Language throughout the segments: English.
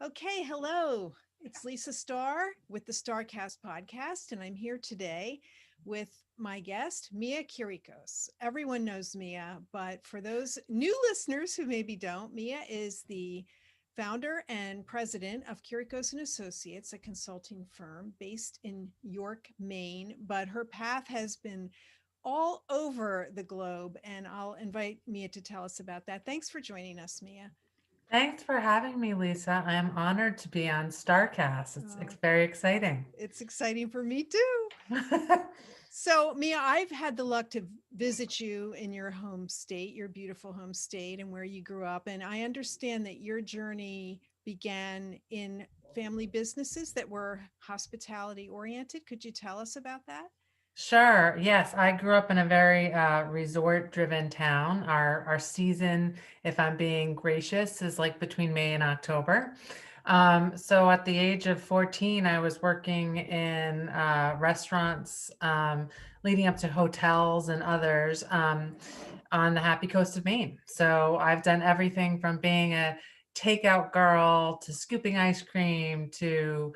Okay, hello. It's Lisa Starr with the StarrCast podcast, and I'm here today with my guest, Mia Kyricos. Everyone knows Mia, but for those new listeners who maybe don't, Mia is the founder and president of Kyricos Associates, a consulting firm based in York, Maine. But her path has been all over the globe, and I'll invite Mia to tell us about that. Thanks for joining us, Mia. Thanks for having me, Lisa. I am honored to be on StarCast. It's Oh, very exciting. it's exciting for me too. So, Mia, I've had the luck to visit you in your home state, your beautiful home state, and where you grew up. And I understand that your journey began in family businesses that were hospitality oriented. Could you tell us about that? Sure. Yes, I grew up in a very resort-driven town. Our season, if I'm being gracious, is like between May and October. So at the age of 14, I was working in restaurants, leading up to hotels and others on the happy coast of Maine. So I've done everything from being a takeout girl to scooping ice cream to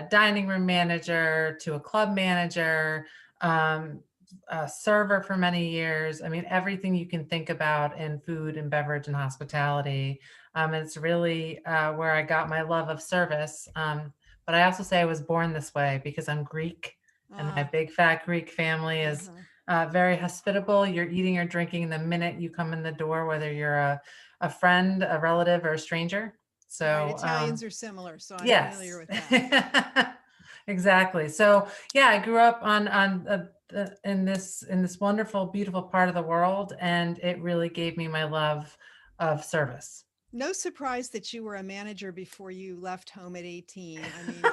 dining room manager to a club manager, um, a server for many years. I mean, everything you can think about in food and beverage and hospitality. It's really where I got my love of service. But I also say I was born this way because I'm Greek, and my Ah, big fat Greek family is uh-huh. very hospitable. You're eating or drinking the minute you come in the door, whether you're a friend, a relative, or a stranger. Right. So, Italians are similar, so I'm familiar yes. with that. Exactly. So, yeah, I grew up in this wonderful, beautiful part of the world, and it really gave me my love of service. No surprise that you were a manager before you left home at 18. I mean,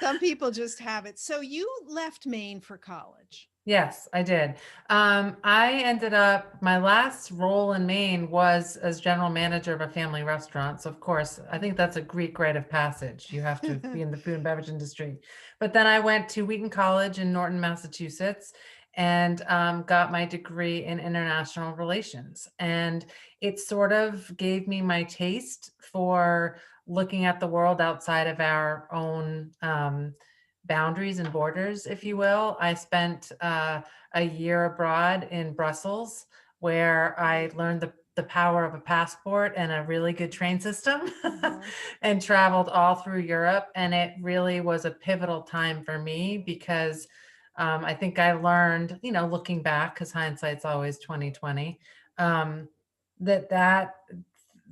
some people just have it. So you left Maine for college. Yes, I did. I ended up, my last role in Maine was as general manager of a family restaurant. So, of course, I think that's a Greek rite of passage. You have to be in the food and beverage industry. But then I went to Wheaton College in Norton, Massachusetts, and got my degree in international relations. And it sort of gave me my taste for looking at the world outside of our own. Boundaries and borders, if you will. I spent a year abroad in Brussels where I Right. learned the power of a passport and a really good train system Uh-huh. and traveled all through Europe. And it really was a pivotal time for me because I think I learned, looking back, because hindsight's always 2020, um, that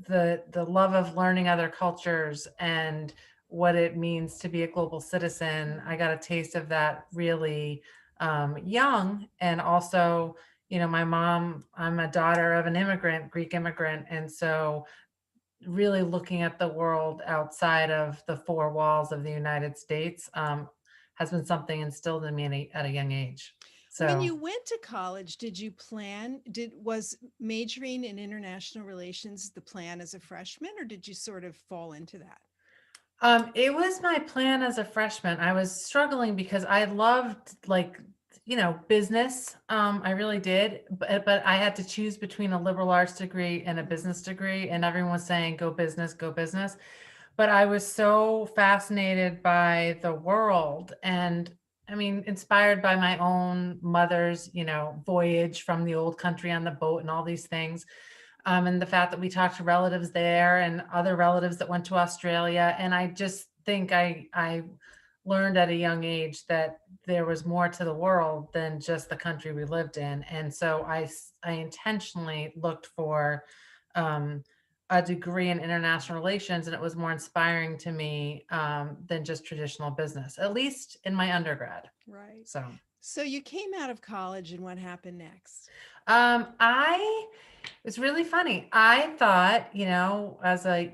the love of learning other cultures and what it means to be a global citizen. I got a taste of that really young. And also, my mom, I'm a daughter of an immigrant, Greek immigrant. And so, really looking at the world outside of the four walls of the United States has been something instilled in me at a young age. When So, you went to college, did you plan, did was majoring in international relations the plan as a freshman, or did you sort of fall into that? It was my plan as a freshman. I was struggling because I loved business. I really did, but I had to choose between a liberal arts degree and a Mhm. business degree, and everyone was saying go business, go business. But I was so fascinated by the world and I mean, inspired by my own mother's, voyage from the old country on the boat and all these things, and the fact that we talked to relatives there and other relatives that went to Australia. And I just think I learned at a young age that there was more to the world than just the country we lived in. And so I intentionally looked for um, a degree in international relations, and it was more inspiring to me than just traditional business, at least in my undergrad. Right. So. So you came out of college, and what happened next? I It's really funny. I thought, as a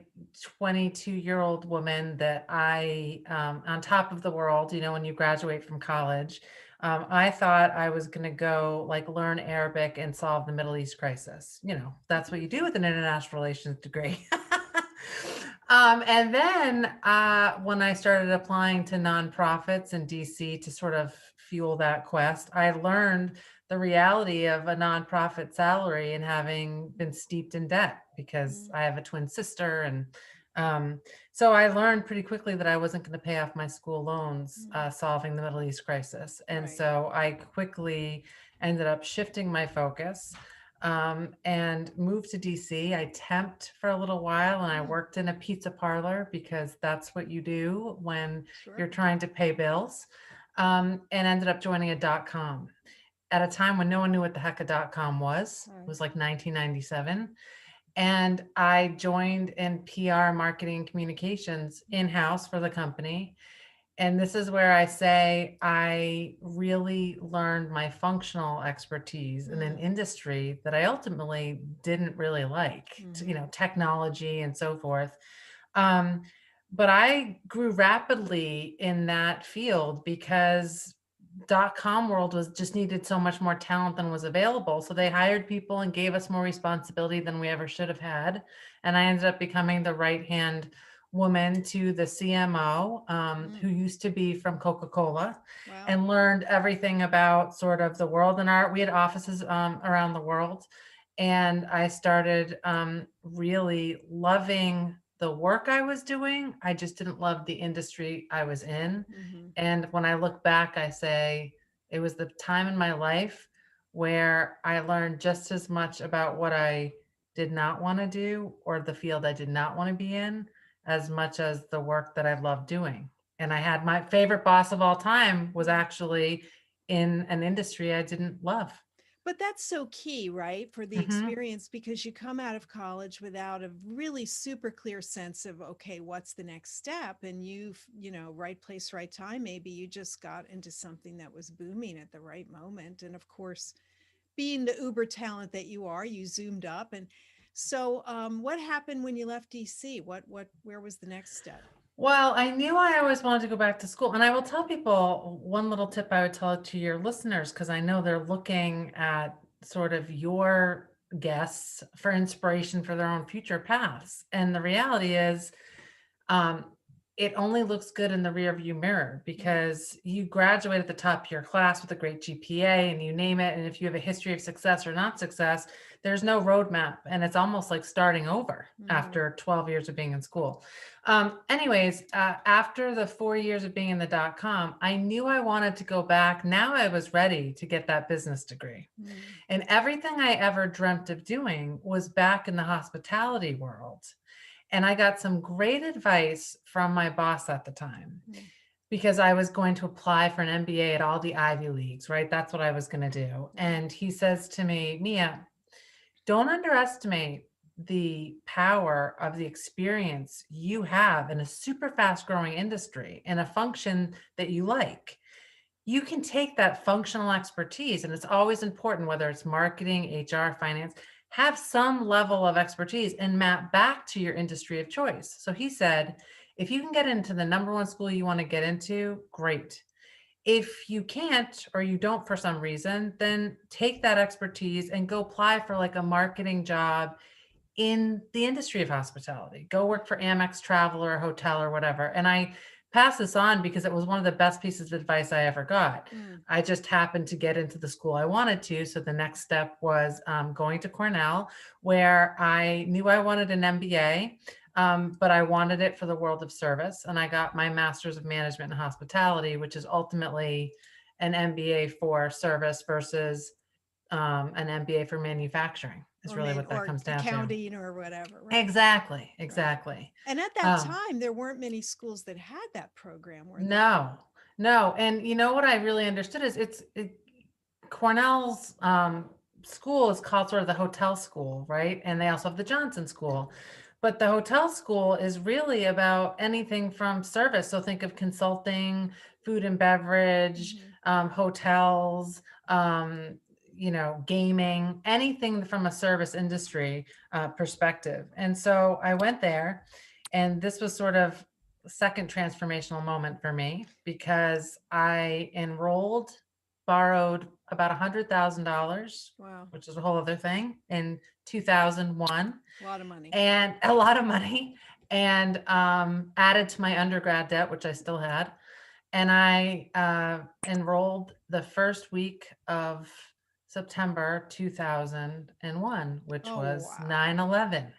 22-year-old woman, that on top of the world, when you graduate from college, I thought I was going to go like learn Arabic and solve the Middle East crisis. That's what you do with an international relations degree. And then when I started applying to nonprofits in DC to sort of fuel that quest, I learned the reality of a nonprofit salary and having been steeped in debt because Mm. I have a twin sister and Um, so I learned pretty quickly that I wasn't going to pay off my school loans Mm. solving the Middle East crisis. And Right. so I quickly ended up shifting my focus and moved to DC. I temped for a little while and I Mm. worked in a pizza parlor because that's what you do when Sure. you're trying to pay bills, and ended up joining a .com at a time when no one knew what the heck a .com was. It Right. was like 1997. And I joined in PR, marketing, and communications in-house for the company. And this is where I say I really learned my functional expertise in an Mm. industry that I ultimately didn't really like, Mm-hmm. technology and so forth. Um, but I grew rapidly in that field because .com world was just needed so much more talent than was available. So they hired people and gave us more responsibility than we ever should have had. And I ended up becoming the right hand woman to the CMO, Mm. who used to be from Coca-Cola, Wow. and learned everything about sort of the world and art. We had offices around the world. And I started really loving the work I was doing. I just didn't love the industry I was in. Mm-hmm. And when I look back, I say it was the time in my life where I learned just as much about what I did not want to do or the field I did not want to be in as much as the work that I loved doing. And I had my favorite boss of all time was Mm. actually in an industry I didn't love. But that's so key, right? For the Hmm. experience, because you come out of college without a really super clear sense of, okay, what's the next step? And right place, right time. Maybe you just got into something that was booming at the right moment. And of course, being the uber talent that you are, you zoomed up. And so, what happened when you left DC? Where was the next step? Well, I knew I always wanted to go back to school. And I will tell people one little tip I would tell to your listeners, because I know they're looking at sort of your guests for inspiration for their own future paths. And the reality is, um, it only looks good in the rearview mirror Mm. because you graduate at the top of your class with a great GPA and you name it. And if you have a history of success or not success, there's no roadmap. And it's almost like starting over Mm-hmm. after 12 years of being in school. Anyways, after the 4 years of being in the .com, I knew I wanted to go back. Now I was ready to get that business degree. Mm. And everything I ever dreamt of doing was back in the hospitality world. And I got some great advice from my boss at the time Mm. because I was going to apply for an MBA at all the Ivy Leagues, right? That's what I was going to do. Wow. And he says to me, Mia, don't underestimate the power of the experience you have in a super fast growing industry in a function that you like. You can take that functional expertise, and it's always important, whether it's marketing, HR, finance, have some level of expertise and map back to your industry of choice. So he said, if you can get into the number one school you want to get into, great. If you can't or you don't for some reason, then take that expertise and go apply for like a marketing job in the industry of hospitality. Go work for Amex Travel or a hotel or whatever. And I pass this on because it was one of the best pieces of advice I ever got. Mm. I just happened to get into the school I wanted to. So the next step was going to Cornell, where I knew I wanted an MBA, but I wanted it for the world of service. And I got my master's of management and hospitality, which is ultimately an MBA for service versus an MBA for manufacturing, is really what that Or comes down to. accounting or whatever. Right. Exactly, Right. exactly. And at that Um, time, there weren't many schools that had that program, were there? no, no. And you know what I really understood is Cornell's school is called sort of the hotel school, right? And they also have the Johnson School. But the hotel school is really about anything from service. So think of consulting, food and beverage, Hmm. hotels, gaming, anything from a service industry perspective. And so I went there, and this was sort of second transformational moment for me because I enrolled, borrowed about $100,000, Wow. which is a whole other thing, in 2001, A lot of money. and a lot of money, and added to my undergrad debt, which I still had. And I enrolled the first week of September 2001, which Oh, was wow. 9/11.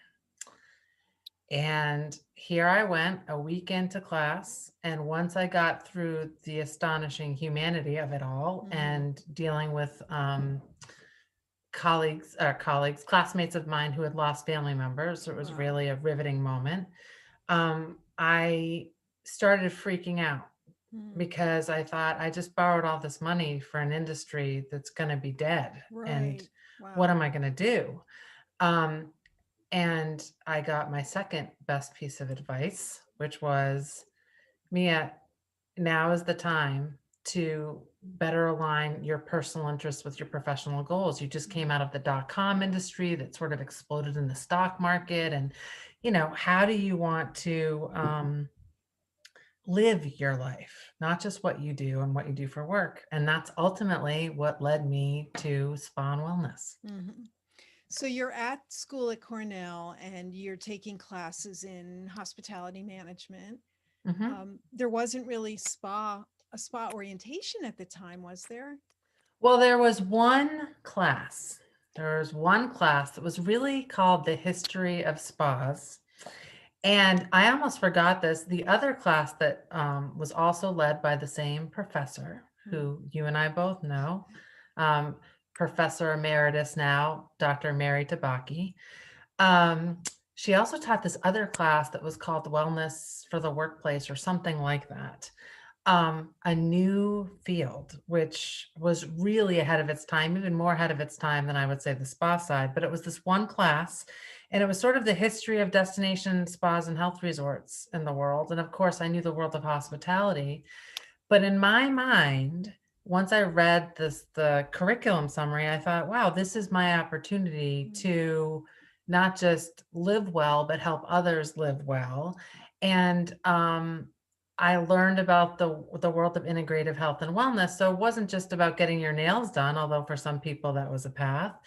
And here I went a week into class. And once I got through the astonishing humanity of it all and dealing with classmates of mine who had lost family members, it was Wow. really a riveting moment. I started freaking out because I thought I just borrowed all this money for an industry that's going to be dead. And Right. what Wow. am I going to do? Um, and I got my second best piece of advice, which was, Mia, now is the time to better align your personal interests with your professional goals. You just came out of the dot-com industry that sort of exploded in the stock market. And, how do you want to live your life, not just what you do and what you do for work? And that's ultimately what led me to Spa and Wellness. Hmm. So you're at school at Cornell and you're taking classes in hospitality management. Mhm. There wasn't really a spa orientation at the time, was there? Well, there was one class. There was one class that was really called the History of Spas. And I almost forgot this. The other class that was also led by the same professor, Mm. who you and I both know, um, Professor Emeritus now, Dr. Mary Tabaki. Um, she also taught this other class that was called Wellness for the Workplace or something like that. A new field, which was really ahead of its time, even more ahead of its time than I would say the spa side. But it was this one class, and it was sort of the history of destination spas and health resorts in the world. And of course, I knew the world of hospitality. But in my mind, once I read the curriculum summary, I thought, wow, this is my opportunity Mm. to not just live well, but help others live well. And I learned about the world of integrative health and wellness. So it wasn't just about getting your nails done, although for some people that was a path.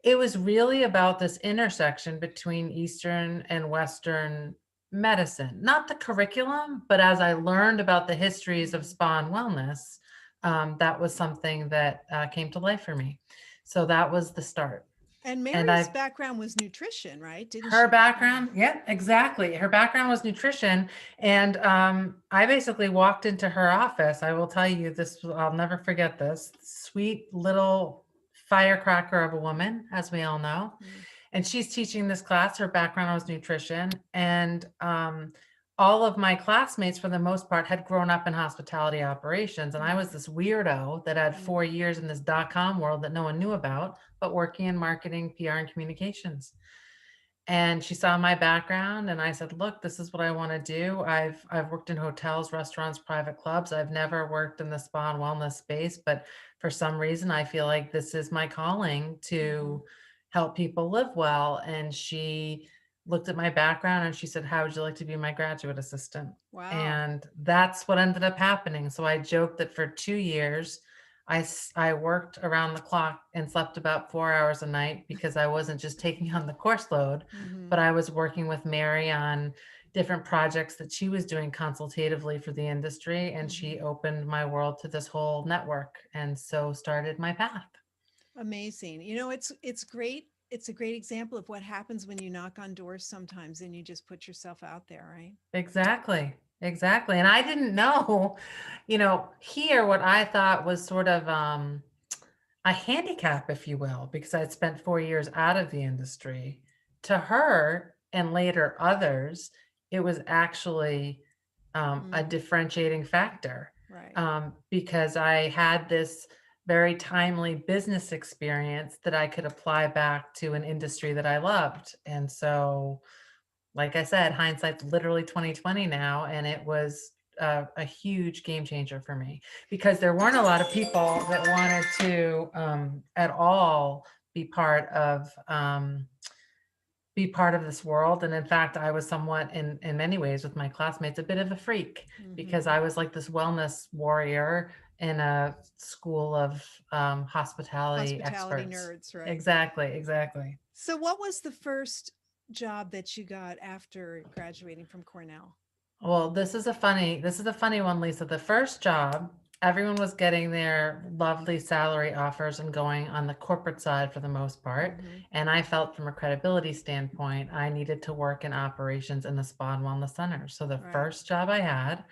It was really about this intersection between Eastern and Western medicine, not the curriculum, but as I learned about the histories of spa and wellness, that was something that came to life for me. So that was the start. And And Mary's I background was nutrition, right? Didn't her she? Yeah. background, yeah, exactly. Her background was nutrition. And I basically walked into her office. I will tell you this, I'll never forget this sweet little firecracker of a woman, as we all know. Mm. And she's teaching this class. Her background was nutrition. And all of my classmates, for the most part, had grown up in hospitality operations. And I was this weirdo that had 4 years in this dot-com world that no one knew about, but working in marketing, PR, and communications. And she saw my background and I said, look, this is what I want to do. I've worked in hotels, restaurants, private clubs. I've never worked in the spa and wellness space, but for some reason I feel like this is my calling to help people live well. And she looked at my background and she said, how would you like to be my graduate assistant? Wow. And that's what ended up happening. So I joked that for 2 years I worked around the clock and slept about 4 hours a night because I wasn't just taking on the course load, Hmm. but I was working with Mary on different projects that she was doing consultatively for the industry. And she opened my world to this whole network. And so started my path. Amazing. It's great. It's a great example of what happens when you knock on doors sometimes and you just put yourself out there, right? Exactly. Exactly. And I didn't know, here what I thought was sort of a handicap, if you will, because I'd spent 4 years out of the industry. To her and later others, it was actually a differentiating factor, Right. because I had this very timely business experience that I could apply back to an industry that I loved. And so, like I said, hindsight's literally 2020 now, and it was a huge game changer for me because there weren't a lot of people that wanted to at all be part of this world. And in fact, I was somewhat in many ways with my classmates a bit of a freak because I was like this wellness warrior in a school of hospitality Hospitality experts. nerds, right? Exactly, exactly. So, what was the first job that you got after graduating from Cornell? Well, this is a funny one, Lisa. The first job everyone was getting their lovely salary offers and going on the corporate side for the most part. Hmm. And I felt from a credibility standpoint, I needed to work in operations in the spa and wellness center. So the Right. first job I had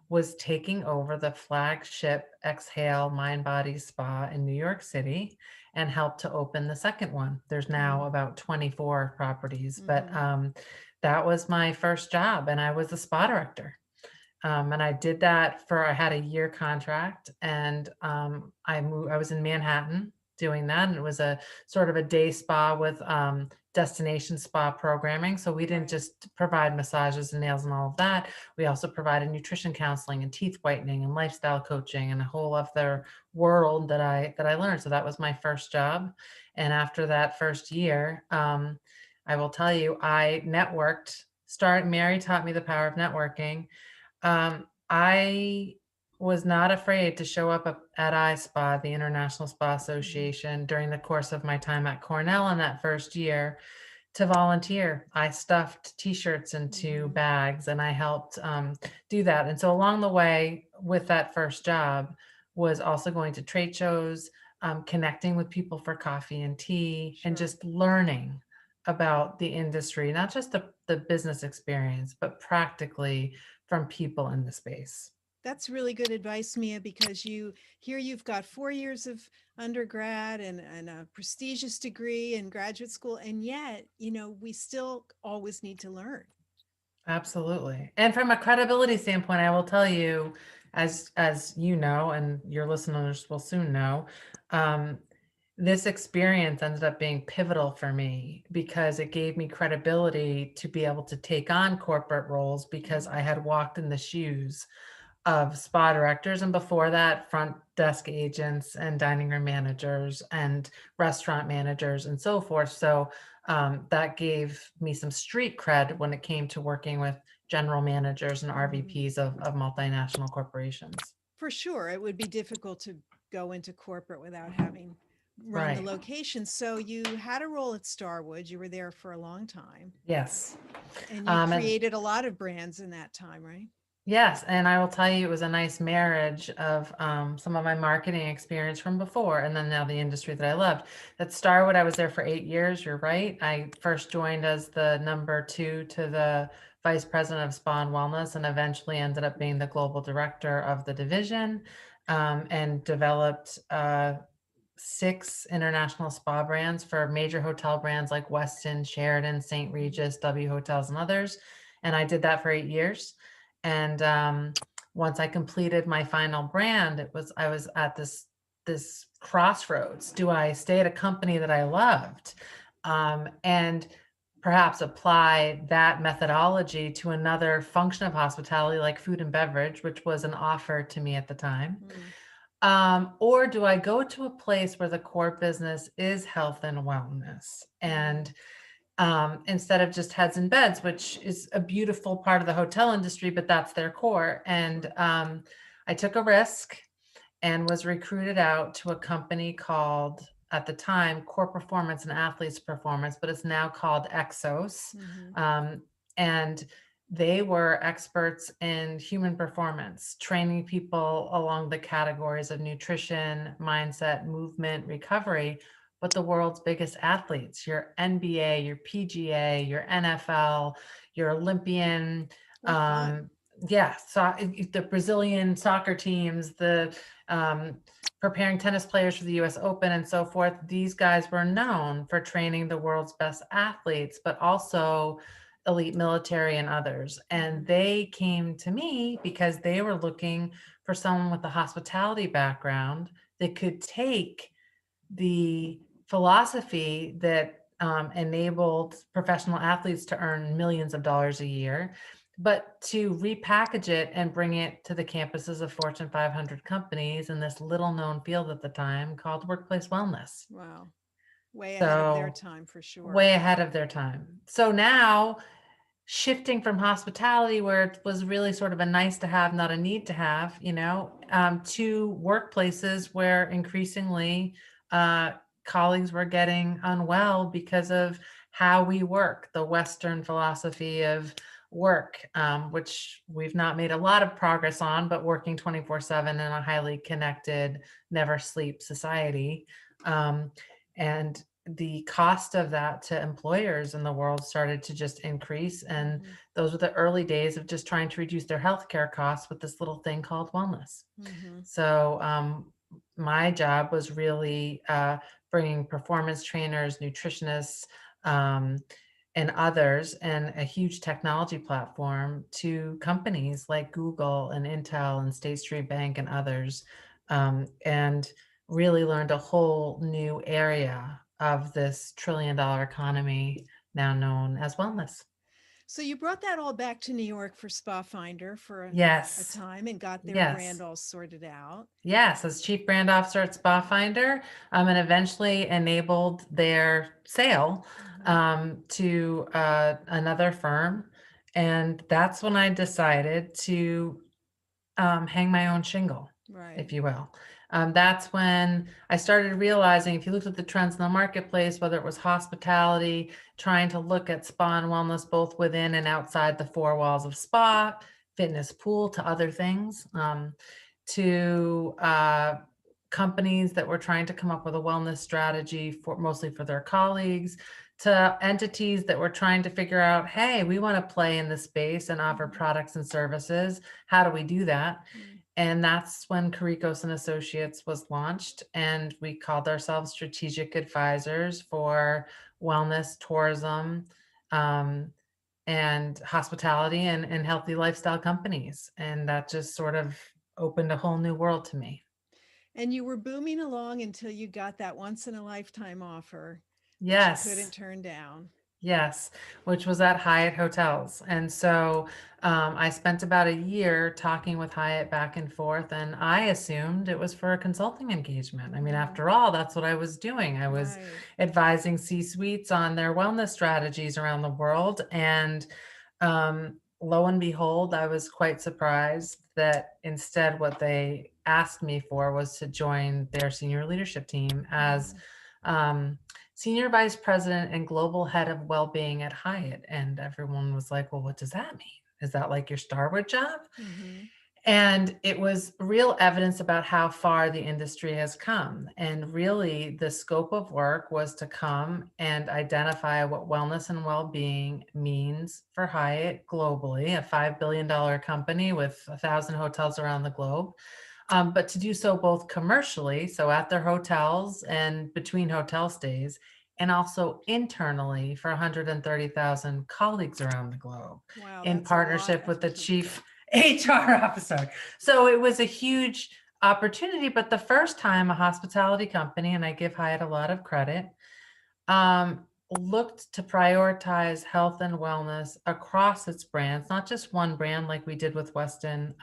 was taking over the flagship Exhale Mind Body Spa in New York City and helped to open the second one. There's now about 24 properties, but Mm-hmm. that was my first job, and I was the spa director. And I did that I had a year contract, and I was in Manhattan doing that. And it was a sort of a day spa with destination spa programming. So we didn't Right. just provide massages and nails and all of that. We also provided nutrition counseling and teeth whitening and lifestyle coaching and a whole other world that I learned. So that was my first job. And after that first year, I will tell you, I networked. Mary taught me the power of networking. I was not afraid to show up at iSpa, the International Spa Hmm. Association, during the course of my time at Cornell in that first year to volunteer. I stuffed T-shirts into Hmm. bags, and I helped do that. And so along the way with that first job was also going to trade shows, connecting with people for coffee and tea, and Sure. just learning about the industry, not just the business experience, but practically from people in the space. That's really good advice, Mia, because you've got 4 years of undergrad and a prestigious degree in graduate school, and yet, we still always need to learn. Absolutely. And from a credibility standpoint, I will tell you, as you know, and your listeners will soon know, um, this experience ended up being pivotal for me because it gave me credibility to be able to take on corporate roles because I Hmm. had walked in the shoes of spa directors, and before that, front desk agents and dining room managers and restaurant managers and so forth. So that gave me some street cred when it came to working with general managers and Hmm. RVPs of multinational corporations. For sure, it would be difficult to go into corporate without having run the Right. location. So you had a role at Starwood. You were there for a long time, Yes. and you And created a lot of brands in that time, right? yes, and I will tell you, it was a nice marriage of some of my marketing experience from before, and then now the industry that I loved. At Starwood, I was there for 8 years. You're right. I first joined as the number two to the vice president of spa and wellness, and eventually ended up being the global director of the division, and developed 6 international spa brands for major hotel brands like Westin, Sheraton, St. Hmm. Regis, W Hotels, and others. And I did that for 8 years. And once I completed my final brand, I was at this crossroads. Do I stay at a company that I loved, and perhaps apply that methodology to another function of hospitality like food and beverage, which was an offer to me at the time? Mm. Or do I go to a place where the core business is health and wellness? Mm. And instead of just heads and beds, which is a beautiful part of the hotel industry, but that's their core. And Sure. I took a risk and was recruited out to a company called, at the time, Core Performance and Athletes Performance, but it's now called Exos. Hmm. Um, and they were experts in human performance, training people along the categories of nutrition, mindset, movement, recovery. But the world's biggest athletes, your NBA, your PGA, your NFL, your Olympian, Oh, fun. um, yeah, so the Brazilian soccer teams, the um, preparing tennis players for the US Open and so forth. These guys were known for training the world's best athletes, but also elite military and others. And Hmm. they came to me because they were looking for someone with a hospitality background that could take the philosophy that enabled professional athletes to earn millions of dollars a year, but to repackage it and bring it to the campuses of Fortune 500 companies in this little known field at the time called workplace wellness. Wow. Way ahead of their So, time for sure. way ahead of their time. So now, shifting from hospitality, where it was really sort of a nice to have, not a need to have, to workplaces where increasingly uh, colleagues were getting unwell because of how we work, the Western philosophy of work, which we've not made a lot of progress on, but working 24/7 in a highly connected, never sleep society. Um, and the cost of that to employers in the world started to just increase. And Mm-hmm. those were the early days of just trying to reduce their healthcare costs with this little thing called wellness. Mm-hmm. So my job was really bringing performance trainers, nutritionists, um, and others, and a huge technology platform to companies like Google and Intel and State Street Bank and others, and really learned a whole new area of this $1 trillion economy now known as wellness. So you brought that all back to New York for SpaFinder for a Yes, time and got their brand yes. all sorted out. Yes, as chief brand officer at SpaFinder, and eventually enabled their sale Mm-hmm. to another firm. And that's when I decided to hang my own shingle, Right. if you will. That's when I started realizing, if you looked at the trends in the marketplace, whether it was hospitality, trying to look at spa and wellness both within and outside the four walls of spa, fitness, pool, to other things, to companies that were trying to come up with a wellness strategy for mostly for their colleagues, to entities that were trying to figure out, hey, we want to play in this space and offer Mm-hmm. products and services. How do we do that? Mm. And that's when Kyricos and Associates was launched, and we called ourselves strategic advisors for wellness, tourism, um, and hospitality, and healthy lifestyle companies. And that just sort of opened a whole new world to me. And you were booming along until you got that once in a lifetime offer that you couldn't Yes. turn down. Yes, which was at Hyatt hotels. And so I spent about a year talking with Hyatt back and forth, and I assumed it was for a consulting engagement. I mean, Mm-hmm. after all, that's what I was doing. I was Right. advising C-suites on their wellness strategies around the world. And lo and behold, I was quite surprised that instead what they asked me for was to join their senior leadership team as Mm-hmm. um, senior vice president and global head of well-being at Hyatt. And everyone was like, well, what does that mean? Is that like your Starwood job? Mm-hmm. And it was real evidence about how far the industry has come. And really, the scope of work was to come and identify what wellness and well being means for Hyatt globally, a $5 billion company with 1,000 hotels around the globe. But to do so both commercially, so at their hotels and between hotel stays, and also internally for 130,000 colleagues around the globe Wow, in that's a lot partnership with of the people. chief HR officer. So it was a huge opportunity. But the first time a hospitality company, and I give Hyatt a lot of credit, um, looked to prioritize health and wellness across its brands, not just one brand like we did with Weston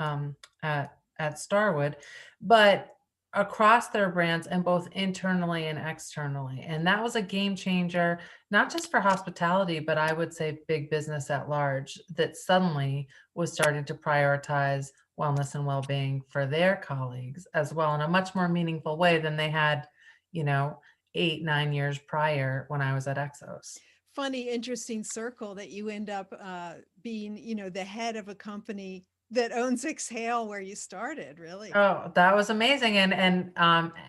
at Starwood, but across their brands and both internally and externally. And that was a game changer, not just for hospitality, but I would say big business at large, that suddenly was starting to prioritize wellness and well-being for their colleagues as well in a much more meaningful way than they had, you know, 8, 9 years prior when I was at Exos. Funny, interesting circle that you end up being, the head of a company that owns Exhale where you started, really. Oh, that was amazing. And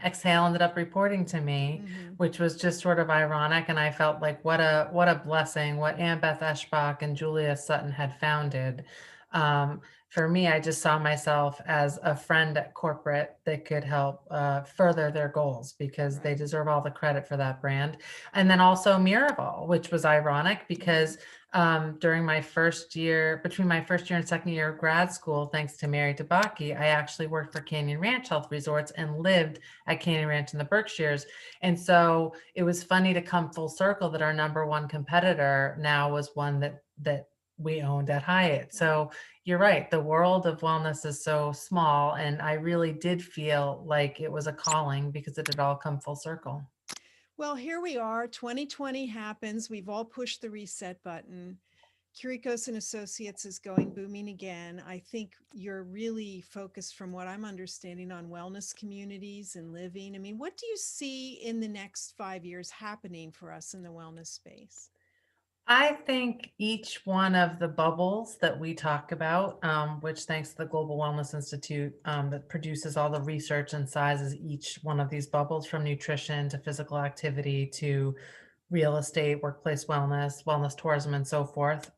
Exhale ended up reporting to me, Mm-hmm. which was just sort of ironic. And I felt like what a blessing, what Ann Beth Eschbach and Julia Sutton had founded. Um, for me, I just saw myself as a friend at corporate that could help further their goals because they Right. deserve all the credit for that brand. And then also Miraval, which was ironic Mm-hmm. because during my first year, between my first year and second year of grad school, thanks to Mary Tabaki, I actually worked for Canyon Ranch Health Resorts and lived at Canyon Ranch in the Berkshires. And so it was funny to come full circle that our number one competitor now was one that we owned at Hyatt. Right. So you're right, the world of wellness is so small, and I really did feel like it was a calling because it had all come full circle. Well, here we are. 2020 happens. We've all pushed the reset button. Kyricos and Associates is going booming again. I think you're really focused, from what I'm understanding, on wellness communities and living. I mean, what do you see in the next 5 years happening for us in the wellness space? I think each one of the bubbles that we talk about, which thanks to the Global Wellness Institute, that produces all the research and sizes each one of these bubbles, from nutrition to physical activity to real estate, workplace wellness, wellness tourism, and so forth.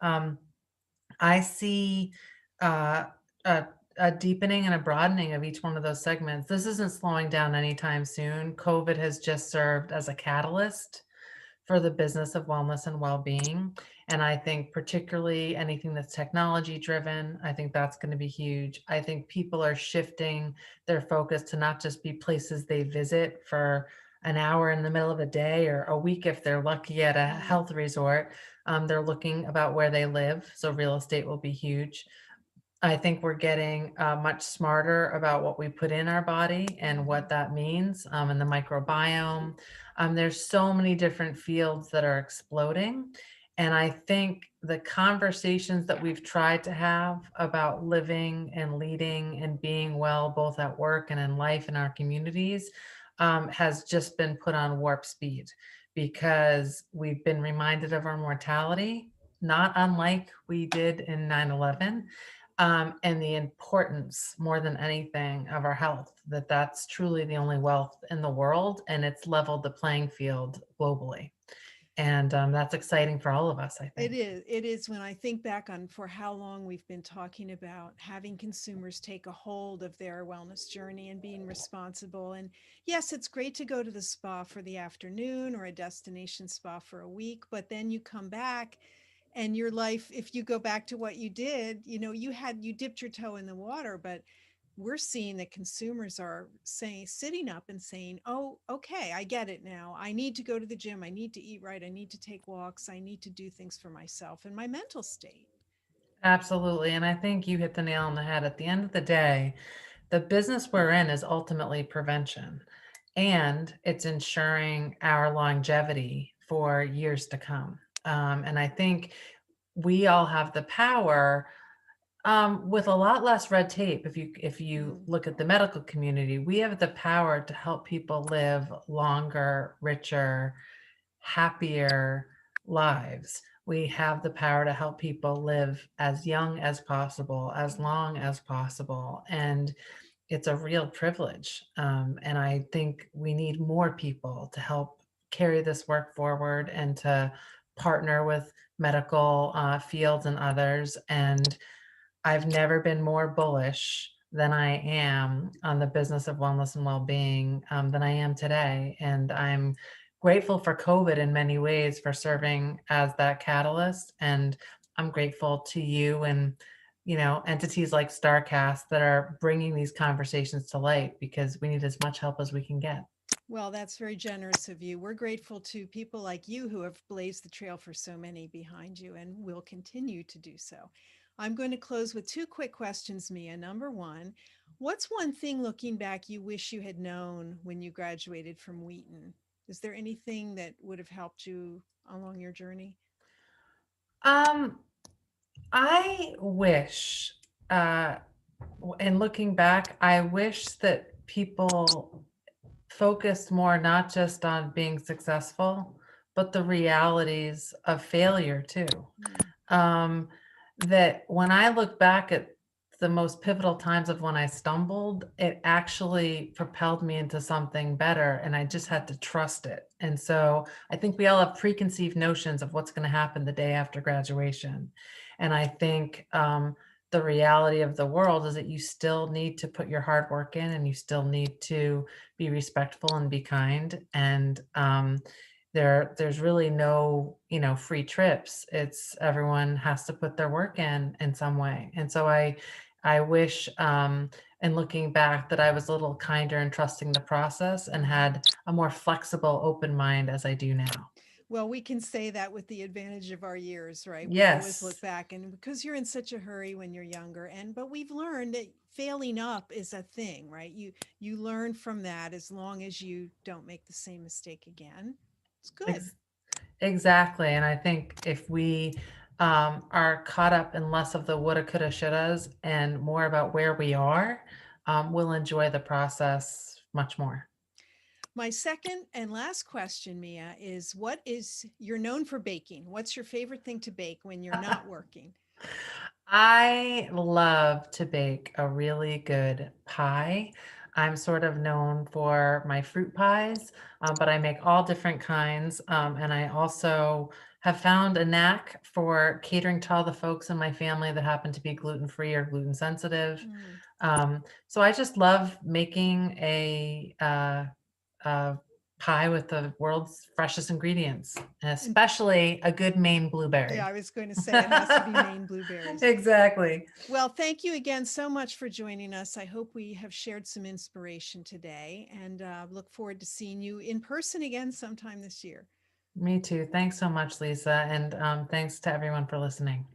I see uh, a, a deepening and a broadening of each one of those segments. This isn't slowing down anytime soon. COVID has just served as a catalyst for the business of wellness and well-being. And I think particularly anything that's technology driven, I think that's going to be huge. I think people are shifting their focus to not just be places they visit for an hour in the middle of a day or a week if they're lucky at a Mm, health resort. They're looking about where they live. So real estate will be huge. I think we're getting much smarter about what we put in our body and what mhm. that means, and the microbiome. There's so many different fields that are exploding. And I think the conversations that we've tried to have about living and leading and being well, both at work and in life in our communities, has just been put on warp speed because we've been reminded of our mortality, not unlike we did in 9/11, and the importance more than anything of our health, that's truly the only wealth in the world, and it's leveled the playing field globally. And that's exciting for all of us, I It think. is. It is when I think back on for how long we've been talking about having consumers take a hold of their wellness journey and being responsible. And yes, it's great to go to the spa for the afternoon or a destination spa for a week, but then you come back and your life, if you go back to what you did, you dipped your toe in the water, but we're seeing that consumers are saying, sitting up and saying, oh, okay, I get it now. I need to go to the gym. I need to eat right. I need to take walks. I need to do things for myself and my mental state. Absolutely. And I think you hit the nail on the head. At the end of the day, the business we're in is ultimately prevention, and it's ensuring our longevity for years to come. And I think we all have the power, with a lot less red tape. If you Mm, look at the medical community, we have the power to help people live longer, richer, happier lives. We have the power to help people live as young as possible, as mm. long as possible, and it's a real privilege. And I think we need more people to help carry this work forward and to partner with medical fields and others. And I've never been more bullish than I am on the business of wellness and well-being, than I am today. And I'm grateful for COVID in many ways for serving as that catalyst. And I'm grateful to you and entities like StarrCast that are bringing these conversations to light, because we need as much help as we can get. Well, that's very generous of you. We're grateful to people like you who have blazed the trail for so many behind you and will continue to do so. I'm going to close with two quick questions, Mia. Number one, what's one thing looking back you wish you had known when you graduated from Wheaton? Is there anything that would have helped you along your journey? Um, I wish, uh, in looking back, I wish that people focused more not just on being successful, but the realities of failure too. Mm, Um, that when I look back at the most pivotal times of when I stumbled, it actually propelled me into something better, and I just had to trust it. And so I think we all have preconceived notions of what's going to happen the day after graduation. And I think the reality of the world is that you still need to put your hard work in, and you still need to be respectful and be kind. And there's really no free trips. It's everyone has to put their work in some way. And so I wish, in looking back, that I was a little kinder and trusting the process and mhm. had a more flexible, open mind as I do now. Well, we can say that with the advantage of our years, right? We always look Yes. back and because you're in such a hurry when you're younger but we've learned that failing up is a thing, right? You learn from that as long as you don't make the same mistake again. It's good. ex- exactly. And I think if we are caught up in less of the woulda coulda shouldas and more about where we are, we'll enjoy the process much more. My second and last question, Mia, is you're known for baking. What's your favorite thing to bake when you're not working? I love to bake a really good pie. I'm sort of known for my fruit pies, but I make all different kinds. And I also have found a knack for catering to all the folks in my family that happen to be gluten-free or gluten sensitive. Mm. So I just love making a pie with the world's freshest ingredients, and And especially a good Maine yeah, blueberry. I was going to say it has to be Maine blueberries. Exactly. Well, thank you again so much for joining us. I hope we have shared some inspiration today and look forward to seeing you in person again sometime this year. Me too. Thanks so much, Lisa. And thanks to everyone for listening.